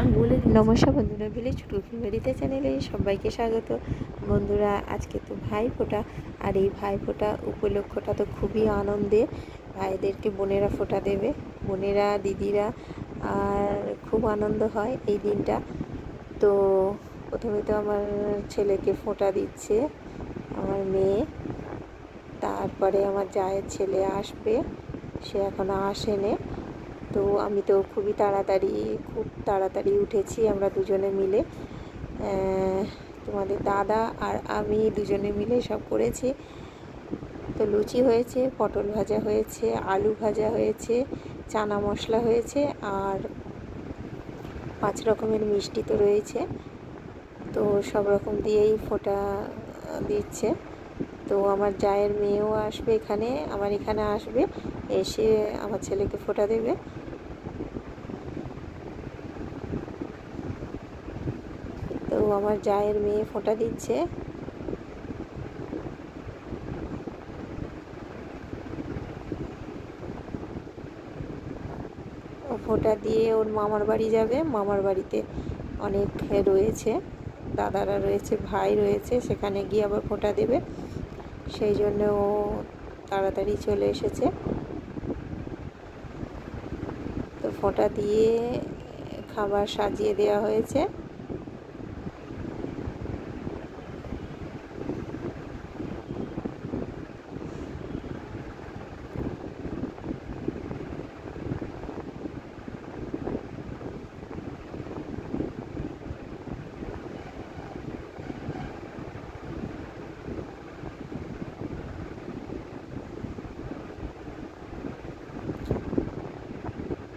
আমি বলে নমস্কার বন্ধুরা, ভিলেজ টু ফ্যামিলিতে চ্যানেলে সবাইকে স্বাগত। বন্ধুরা, আজকে তো ভাইফোঁটা, আর এই ভাইফোঁটা উপলক্ষটা তো খুবই আনন্দের। ভাইদেরকে বোনেরা ফোঁটা দেবে, বোনেরা দিদিরা, আর খুব আনন্দ হয় এই দিনটা। তো প্রথমে তো আমার ছেলেকে ফোঁটা দিচ্ছে আমার মেয়ে, তারপরে আমার জায়ের ছেলে আসবে, সে এখনও আসেনি। তো আমি তো খুব তাড়াতাড়ি উঠেছি, আমরা দুজনে মিলে, তোমাদের দাদা আর আমি দুজনে মিলে সব করেছি। তো লুচি হয়েছে, পটল ভাজা হয়েছে, আলু ভাজা হয়েছে, চানা মশলা হয়েছে, আর 5 রকমের মিষ্টি তো রয়েছে। তো সব রকম দিয়েই ফোঁটা দিচ্ছে। তো আমার জায়ের মেয়েও আসবে এখানে, আমার এখানে আসবে, এসে আমার ছেলেকে ফোঁটা দেবে। তো আমার জায়ের মেয়ে ফোঁটা দিচ্ছে। ফোঁটা দিয়ে ওর মামার বাড়ি যাবে, মামার বাড়িতে অনেক রয়েছে, দাদারা রয়েছে, ভাই রয়েছে, সেখানে গিয়ে আবার ফোঁটা দেবে। সেই জন্য ও তাড়াতাড়ি চলে এসেছে। তো ফোঁটা দিয়ে খাবার সাজিয়ে দেওয়া হয়েছে।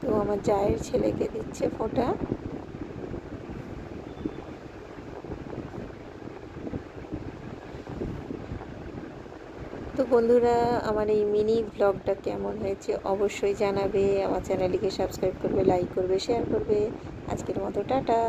তো আমার জায়ের ছেলেকে দিচ্ছে ফোঁটা। তো বন্ধুরা, আমার এই মিনি ব্লগটা কেমন হয়েছে অবশ্যই জানাবে। আমার চ্যানেলটিকে সাবস্ক্রাইব করবে, লাইক করবে, শেয়ার করবে। আজকের মতো টাটা।